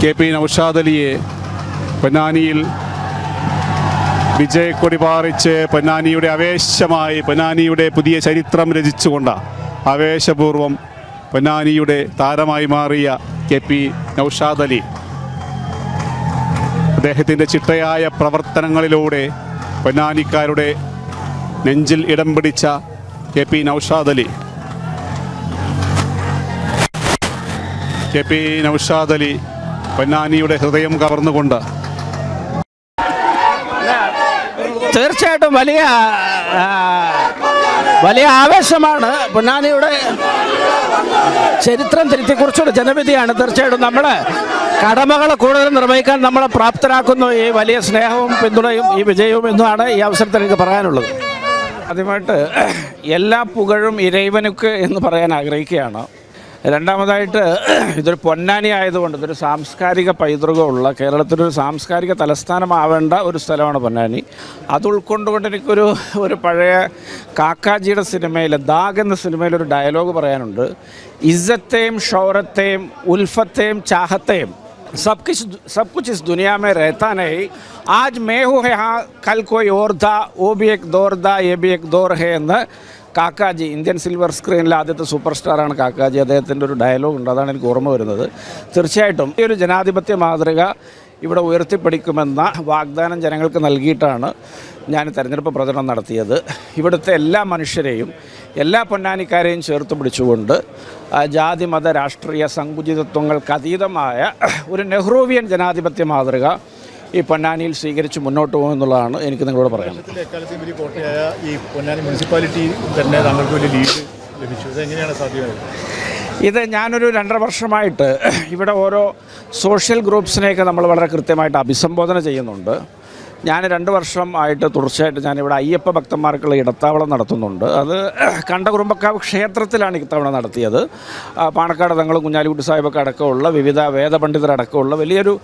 KP Naushad അലിയെ പൊന്നാനിയിൽ വിജയക്കൊടി പാറിച്ച് പൊന്നാനിയുടെ ആവേശമായി പൊന്നാനിയുടെ പുതിയ ചരിത്രം രചിച്ചുകൊണ്ട് ആവേശപൂർവം പൊന്നാനിയുടെ താരമായി മാറിയ KP നൗഷാദ് അലി അദ്ദേഹത്തിൻ്റെ ചിട്ടയായ പ്രവർത്തനങ്ങളിലൂടെ പൊന്നാനിക്കാരുടെ നെഞ്ചിൽ ഇടം പിടിച്ച KP നൗഷാദ് അലി KP നൗഷാദ് അലി പൊന്നാനിയുടെ ഹൃദയം കവർന്നുകൊണ്ട് തീർച്ചയായിട്ടും വലിയ ആവേശമാണ്. പൊന്നാനിയുടെ ചരിത്രം തിരുത്തിക്കുറിച്ചുള്ള ജനവിധിയാണ്. തീർച്ചയായിട്ടും നമ്മൾ കടമകൾ കൂടുതൽ നിർവഹിക്കാൻ നമ്മളെ പ്രാപ്തരാക്കുന്നു ഈ വലിയ സ്നേഹവും പിന്തുണയും ഈ വിജയവും എന്നാണ് ഈ അവസരത്തിൽ എനിക്ക് പറയാനുള്ളത്. ആദ്യമായിട്ട് എല്ലാ പുകഴും ഇരൈവനുക്ക് എന്ന് പറയാൻ ആഗ്രഹിക്കുകയാണ്. രണ്ടാമതായിട്ട് ഇതൊരു പൊന്നാനി ആയതുകൊണ്ട് ഇതൊരു സാംസ്കാരിക പൈതൃകമുള്ള കേരളത്തിലൊരു സാംസ്കാരിക തലസ്ഥാനമാവേണ്ട ഒരു സ്ഥലമാണ് പൊന്നാനി. അത് ഉൾക്കൊണ്ടുകൊണ്ട് എനിക്കൊരു പഴയ കാക്കാജിയുടെ സിനിമയിൽ ദാഗ് എന്ന സിനിമയിൽ ഒരു ഡയലോഗ് പറയാനുണ്ട്. ഇസ്സത്തേം ഷൗറത്തേം ഉൽഫത്തേം ചാഹത്തേം सब कुछ इस दुनिया में रहता नहीं. आज मैं हूँ यहाँ, कल कोई और था, वो भी एक दौर था, ये भी एक दौर है എന്ന് കാക്കാജി, ഇന്ത്യൻ സിൽവർ സ്ക്രീനിലെ ആദ്യത്തെ സൂപ്പർ സ്റ്റാറാണ് കാക്കാജി. അദ്ദേഹത്തിൻ്റെ ഒരു ഡയലോഗ് ഉണ്ട്, അതാണ് എനിക്ക് ഓർമ്മ വരുന്നത്. തീർച്ചയായിട്ടും ഈ ഒരു ജനാധിപത്യ മാതൃക ഇവിടെ ഉയർത്തിപ്പിടിക്കുമെന്ന വാഗ്ദാനം ജനങ്ങൾക്ക് നൽകിയിട്ടാണ് ഞാൻ തെരഞ്ഞെടുപ്പ് പ്രചരണം നടത്തിയത്. ഇവിടുത്തെ എല്ലാ മനുഷ്യരെയും എല്ലാ പൊന്നാനിക്കാരെയും ചേർത്ത് പിടിച്ചുകൊണ്ട് ജാതി മത രാഷ്ട്രീയ സങ്കുചിതത്വങ്ങൾക്ക് അതീതമായ ഒരു നെഹ്റുവിയൻ ജനാധിപത്യ മാതൃക ഈ പൊന്നാനിയിൽ സ്വീകരിച്ച് മുന്നോട്ട് പോകുമെന്നുള്ളതാണ് എനിക്ക് നിങ്ങളോട് പറയാനുള്ളത്. ഈ പൊന്നാനി മുനിസിപ്പാലിറ്റി തന്നെ താങ്കൾക്ക് വലിയ ലീഡ് ലഭിച്ചു, ഇതെങ്ങനെയാണ് സാധ്യമായത്? ഇത് ഞാനൊരു 2.5 വർഷമായിട്ട് ഇവിടെ ഓരോ സോഷ്യൽ ഗ്രൂപ്പ്സിനെയൊക്കെ നമ്മൾ വളരെ കൃത്യമായിട്ട് അഭിസംബോധന ചെയ്യുന്നുണ്ട്. ഞാൻ 2 വർഷം ആയിട്ട് തുടർച്ചയായിട്ട് ഞാനിവിടെ അയ്യപ്പ ഭക്തന്മാർക്കുള്ള ഇടത്താവളം നടത്തുന്നുണ്ട്. അത് കണ്ടകുറുമ്പക്കാവ് ക്ഷേത്രത്തിലാണ് ഇത്തവണ നടത്തിയത്. പാണക്കാട് തങ്ങളും കുഞ്ഞാലിക്കുട്ടി സാഹിബൊക്കെ അടക്കമുള്ള വിവിധ വേദപണ്ഡിതരടക്കമുള്ള വലിയൊരു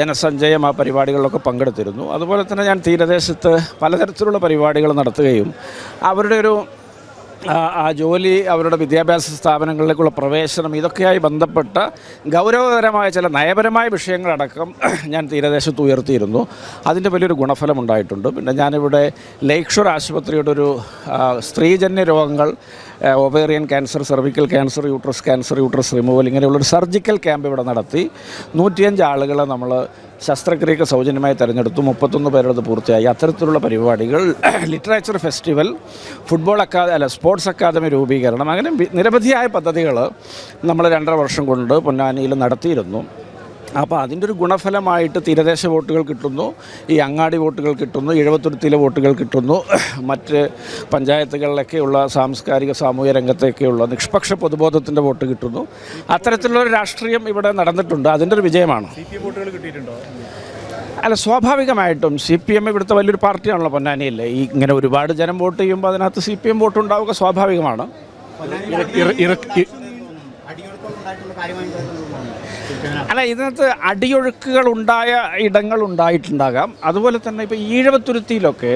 ജനസഞ്ചയം ആ പരിപാടികളിലൊക്കെ പങ്കെടുത്തിരുന്നു. അതുപോലെ തന്നെ ഞാൻ തീരദേശത്ത് പലതരത്തിലുള്ള പരിപാടികൾ നടത്തുകയും അവരുടെ ഒരു ആ ജോലി, അവരുടെ വിദ്യാഭ്യാസ സ്ഥാപനങ്ങളിലേക്കുള്ള പ്രവേശനം, ഇതൊക്കെയായി ബന്ധപ്പെട്ട ഗൗരവകരമായ ചില നയപരമായ വിഷയങ്ങളടക്കം ഞാൻ തീരദേശത്ത് ഉയർത്തിയിരുന്നു. അതിൻ്റെ വലിയൊരു ഗുണഫലം ഉണ്ടായിട്ടുണ്ട്. പിന്നെ ഞാനിവിടെ ലേക്ക് ഷോർ ആശുപത്രിയുടെ ഒരു സ്ത്രീജന്യ രോഗങ്ങൾ, ovarian cancer, cervical cancer, uterus removal, ഇങ്ങനെയുള്ളൊരു സർജിക്കൽ ക്യാമ്പ് ഇവിടെ നടത്തി 105 ആളുകളെ നമ്മൾ ശസ്ത്രക്രിയക്ക് സൗജന്യമായി തിരഞ്ഞെടുത്തു. 31 പേരുള്ളത് പൂർത്തിയായി. അത്തരത്തിലുള്ള പരിപാടികൾ, ലിറ്ററേച്ചർ ഫെസ്റ്റിവൽ, സ്പോർട്സ് അക്കാദമി രൂപീകരണം, അങ്ങനെ നിരവധിയായ പദ്ധതികൾ നമ്മൾ 2.5 വർഷം കൊണ്ട് പൊന്നാനിയിൽ നടത്തിയിരുന്നു. അപ്പോൾ അതിൻ്റെ ഒരു ഗുണഫലമായിട്ട് തീരദേശ വോട്ടുകൾ കിട്ടുന്നു, ഈ അങ്ങാടി വോട്ടുകൾ കിട്ടുന്നു, എഴുപത്തുരുത്തിയിലെ വോട്ടുകൾ കിട്ടുന്നു, മറ്റ് പഞ്ചായത്തുകളിലൊക്കെയുള്ള സാംസ്കാരിക സാമൂഹ്യ രംഗത്തേക്കുള്ള നിഷ്പക്ഷ പൊതുബോധത്തിൻ്റെ വോട്ട് കിട്ടുന്നു. അത്തരത്തിലുള്ളൊരു രാഷ്ട്രീയം ഇവിടെ നടന്നിട്ടുണ്ട്. അതിൻ്റെ ഒരു വിജയമാണ്. വോട്ടുകൾ കിട്ടിയിട്ടുണ്ടോ? അല്ല, സ്വാഭാവികമായിട്ടും CPM ഇവിടുത്തെ വലിയൊരു പാർട്ടിയാണല്ലോ പൊന്നാനിയിൽ. ഈ ഇങ്ങനെ ഒരുപാട് ജനം വോട്ട് ചെയ്യുമ്പോൾ അതിനകത്ത് CPM വോട്ട് ഉണ്ടാവുക സ്വാഭാവികമാണ്. അല്ല, ഇതിനകത്ത് അടിയൊഴുക്കുകൾ ഉണ്ടായ ഇടങ്ങൾ ഉണ്ടായിട്ടുണ്ടാകാം. അതുപോലെ തന്നെ ഇപ്പോൾ ഈഴവത്തുരുത്തിയിലൊക്കെ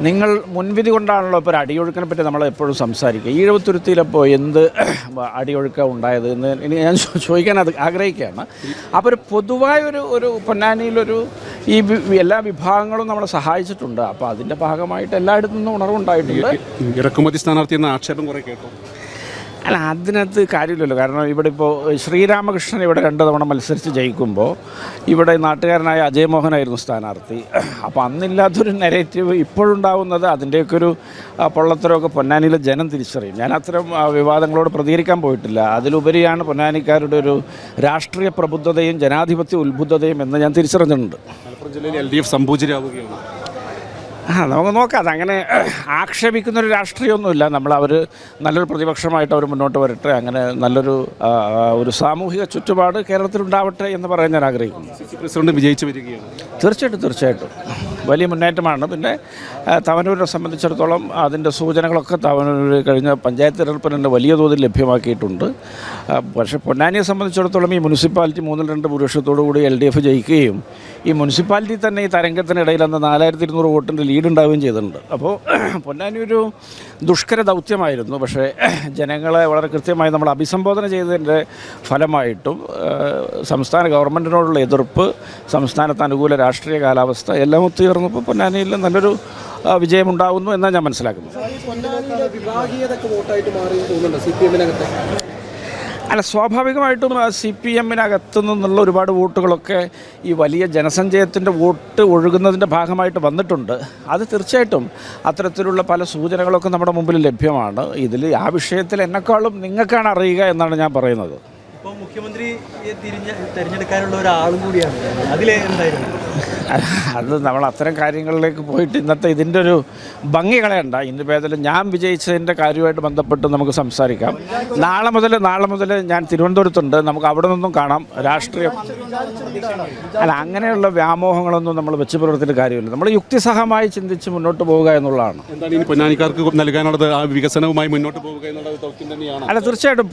നിങ്ങൾ മുൻവിധി കൊണ്ടാണല്ലോ ഇപ്പോൾ ഒരു അടിയൊഴുക്കിനെ പറ്റി നമ്മൾ എപ്പോഴും സംസാരിക്കുക. ഈഴവത്തുരുത്തിയിലപ്പോൾ എന്ത് അടിയൊഴുക്കാണ് ഉണ്ടായത് എന്ന് ഞാൻ ചോദിക്കാൻ ആഗ്രഹിക്കുകയാണ്. അപ്പോൾ ഒരു പൊതുവായ ഒരു പൊന്നാനിയിലൊരു ഈ എല്ലാ വിഭാഗങ്ങളും നമ്മളെ സഹായിച്ചിട്ടുണ്ട്. അപ്പോൾ അതിൻ്റെ ഭാഗമായിട്ട് എല്ലായിടത്തു നിന്നും ഉണർവുണ്ടായിട്ടുണ്ട്. ഇറക്കുമതി സ്ഥാനാർത്ഥി എന്ന ആക്ഷേപം കുറേ കേട്ടു. അല്ല, അതിനകത്ത് കാര്യമില്ലല്ലോ. കാരണം ഇവിടെ ഇപ്പോൾ ശ്രീരാമകൃഷ്ണൻ ഇവിടെ 2 തവണ മത്സരിച്ച് ജയിക്കുമ്പോൾ ഇവിടെ നാട്ടുകാരനായ അജയ് മോഹനായിരുന്നു സ്ഥാനാർത്ഥി. അപ്പോൾ അന്നില്ലാത്തൊരു നെറേറ്റീവ് ഇപ്പോഴുണ്ടാകുന്നത് അതിൻ്റെയൊക്കെ ഒരു പൊള്ളത്തരമൊക്കെ പൊന്നാനിയിലെ ജനം തിരിച്ചറിയും. ഞാൻ അത്തരം വിവാദങ്ങളോട് പ്രതികരിക്കാൻ പോയിട്ടില്ല. അതിലുപരിയാണ് പൊന്നാനിക്കാരുടെ ഒരു രാഷ്ട്രീയ പ്രബുദ്ധതയും ജനാധിപത്യ ഉത്ബുദ്ധതയും എന്ന് ഞാൻ തിരിച്ചറിഞ്ഞിട്ടുണ്ട്. മലപ്പുറം ജില്ലയിൽ LDF സംഭൂജിരാവുകയാണ്. നമുക്ക് നോക്കാം. അതങ്ങനെ ആക്ഷേപിക്കുന്നൊരു രാഷ്ട്രീയമൊന്നുമില്ല. അവർ നല്ലൊരു പ്രതിപക്ഷമായിട്ട് അവർ മുന്നോട്ട് വരട്ടെ. അങ്ങനെ നല്ലൊരു സാമൂഹിക ചുറ്റുപാട് കേരളത്തിലുണ്ടാവട്ടെ എന്ന് പറയാൻ ഞാൻ ആഗ്രഹിക്കുന്നു. പ്രസിഡന്റ് വിജയിച്ചു വരികയാണ്. തീർച്ചയായിട്ടും വലിയ മുന്നേറ്റമാണ്. പിന്നെ തവനൂരിനെ സംബന്ധിച്ചിടത്തോളം അതിൻ്റെ സൂചനകളൊക്കെ തവനൂർ കഴിഞ്ഞ പഞ്ചായത്ത് തെരഞ്ഞെടുപ്പിന് വലിയ തോതിൽ ലഭ്യമാക്കിയിട്ടുണ്ട്. പക്ഷേ പൊന്നാനിയെ സംബന്ധിച്ചിടത്തോളം ഈ മുനിസിപ്പാലിറ്റി 3-2 ഭൂരിപക്ഷത്തോടു കൂടി LDF ജയിക്കുകയും ഈ മുനിസിപ്പാലിറ്റി തന്നെ ഈ തരംഗത്തിനിടയിൽ അന്ന് 4200 വോട്ടിൻ്റെ ലീഡ് ഉണ്ടാവുകയും ചെയ്തിട്ടുണ്ട്. അപ്പോൾ പൊന്നാനി ഒരു ദുഷ്കര ദൗത്യമായിരുന്നു. പക്ഷേ ജനങ്ങളെ വളരെ കൃത്യമായി നമ്മൾ അഭിസംബോധന ചെയ്തതിൻ്റെ ഫലമായിട്ടും സംസ്ഥാന ഗവൺമെൻറ്റിനോടുള്ള എതിർപ്പ്, സംസ്ഥാനത്ത് അനുകൂല രാഷ്ട്രീയ കാലാവസ്ഥ എല്ലാം ഒത്തുചേർന്നപ്പോൾ പൊന്നാനിയിൽ നല്ലൊരു വിജയമുണ്ടാകുന്നു എന്നാണ് ഞാൻ മനസ്സിലാക്കുന്നത്. അല്ല, സ്വാഭാവികമായിട്ടും CPM-നകത്തു നിന്നുള്ള ഒരുപാട് വോട്ടുകളൊക്കെ ഈ വലിയ ജനസഞ്ചയത്തിൻ്റെ വോട്ട് ഒഴുകുന്നതിൻ്റെ ഭാഗമായിട്ട് വന്നിട്ടുണ്ട്. അത് തീർച്ചയായിട്ടും അത്തരത്തിലുള്ള പല സൂചനകളൊക്കെ നമ്മുടെ മുമ്പിൽ ലഭ്യമാണ്. ഇതിൽ ആ വിഷയത്തിൽ എന്നെക്കാളും നിങ്ങൾക്കാണ് അറിയുക എന്നാണ് ഞാൻ പറയുന്നത്. ഇപ്പോൾ മുഖ്യമന്ത്രിയെ തിരഞ്ഞെടുക്കാനുള്ള ഒരാളും കൂടിയാണ് അതിലെന്തായിരുന്നു? അത് നമ്മൾ അത്തരം കാര്യങ്ങളിലേക്ക് പോയിട്ട് ഇന്നത്തെ ഇതിൻ്റെ ഒരു ഭംഗി കളയണ്ട. ഇതിൻ്റെ പേരിൽ ഞാൻ വിജയിച്ചതിൻ്റെ കാര്യമായിട്ട് ബന്ധപ്പെട്ട് നമുക്ക് സംസാരിക്കാം. നാളെ മുതൽ ഞാൻ തിരുവനന്തപുരത്തുണ്ട്. നമുക്ക് അവിടെ നിന്നും കാണാം രാഷ്ട്രീയം. അല്ല, അങ്ങനെയുള്ള വ്യാമോഹങ്ങളൊന്നും നമ്മൾ വെച്ച് പുലർത്തിയിട്ട് കാര്യമില്ല. നമ്മൾ യുക്തിസഹമായി ചിന്തിച്ച് മുന്നോട്ട് പോവുക എന്നുള്ളതാണ്. എന്താണ് ഇനി പൊന്നാനിക്കാർക്ക് നൽകാനുള്ളത്? ആ വികസനവുമായി മുന്നോട്ട് പോവുക എന്നുള്ളത് ദൗത്യം തന്നെയാണ്. അല്ല, തീർച്ചയായിട്ടും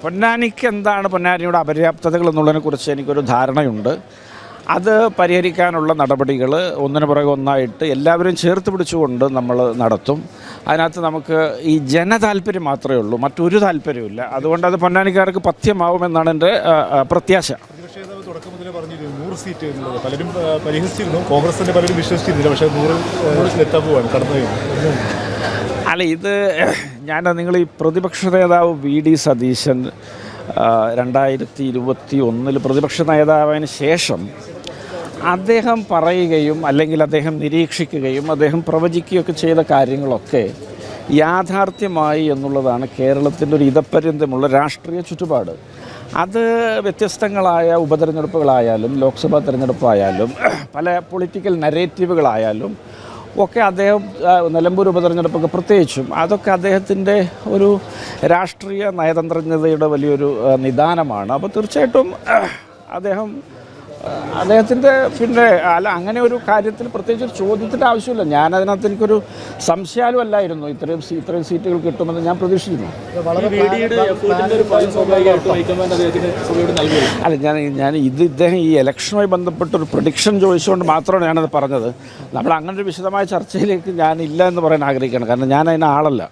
പൊന്നാനിക്ക് എന്താണ് പൊന്നാനിയുടെ അപര്യാപ്തതകൾ എന്നുള്ളതിനെക്കുറിച്ച് എനിക്കൊരു ധാരണയുണ്ട്. അത് പരിഹരിക്കാനുള്ള നടപടികൾ ഒന്നിനു പുറകെ ഒന്നായിട്ട് എല്ലാവരും ചേർത്ത് പിടിച്ചുകൊണ്ട് നമ്മൾ നടത്തും. അതിനകത്ത് നമുക്ക് ഈ ജനതാല്പര്യം മാത്രമേ ഉള്ളൂ, മറ്റൊരു താല്പര്യമില്ല. അതുകൊണ്ട് അത് പൊന്നാനിക്കാർക്ക് പഥ്യമാവുമെന്നാണ് എൻ്റെ പ്രത്യാശ. പ്രതിപക്ഷ നേതാവ് തുടക്കം മുതലേ പറഞ്ഞിരുന്നു 100 സീറ്റ് എന്നുള്ളത്. പലരും പരിഹസിച്ചിരുന്നു, കോൺഗ്രസിൻ്റെ പലരും വിശ്വസിച്ചിരുന്നില്ല. പക്ഷേ 100 എത്താൻ പോവാണ്, കടന്നു കഴിഞ്ഞു. അല്ല, ഇത് നിങ്ങൾ ഈ പ്രതിപക്ഷ നേതാവ് VD സതീശൻ 2021 പ്രതിപക്ഷ നേതാവിന് ശേഷം അദ്ദേഹം പറയുകയും അല്ലെങ്കിൽ അദ്ദേഹം നിരീക്ഷിക്കുകയും അദ്ദേഹം പ്രവചിക്കുകയൊക്കെ ചെയ്ത കാര്യങ്ങളൊക്കെ യാഥാർത്ഥ്യമായി എന്നുള്ളതാണ് കേരളത്തിൻ്റെ ഒരു ഇതപര്യന്തമുള്ള രാഷ്ട്രീയ ചുറ്റുപാട്. അത് വ്യത്യസ്തങ്ങളായ ഉപതെരഞ്ഞെടുപ്പുകളായാലും ലോക്സഭാ തെരഞ്ഞെടുപ്പായാലും പല പൊളിറ്റിക്കൽ നരേറ്റീവുകളായാലും ഒക്കെ അദ്ദേഹം നിലമ്പൂർ ഉപതെരഞ്ഞെടുപ്പൊക്കെ പ്രത്യേകിച്ചും അതൊക്കെ അദ്ദേഹത്തിൻ്റെ ഒരു രാഷ്ട്രീയ നയതന്ത്രജ്ഞതയുടെ വലിയൊരു നിദാനമാണ്. അപ്പോൾ തീർച്ചയായിട്ടും അദ്ദേഹത്തിൻ്റെ അല്ല, അങ്ങനെ ഒരു കാര്യത്തിൽ പ്രത്യേകിച്ച് ഒരു ചോദ്യത്തിൻ്റെ ആവശ്യമില്ല. ഞാനതിനകത്ത് എനിക്കൊരു സംശയാലും അല്ലായിരുന്നു ഇത്രയും സീറ്റുകൾ കിട്ടുമെന്ന് ഞാൻ പ്രതീക്ഷിക്കുന്നു. അല്ല, ഞാൻ ഇദ്ദേഹം ഈ ഇലക്ഷനുമായി ബന്ധപ്പെട്ടൊരു പ്രഡിക്ഷൻ ചോദിച്ചുകൊണ്ട് മാത്രമാണ് ഞാനത് പറഞ്ഞത്. നമ്മൾ അങ്ങനെ ഒരു വിശദമായ ചർച്ചയിലേക്ക് ഞാനില്ല എന്ന് പറയാൻ ആഗ്രഹിക്കുകയാണ്. കാരണം ഞാൻ അതിന് ആളല്ല.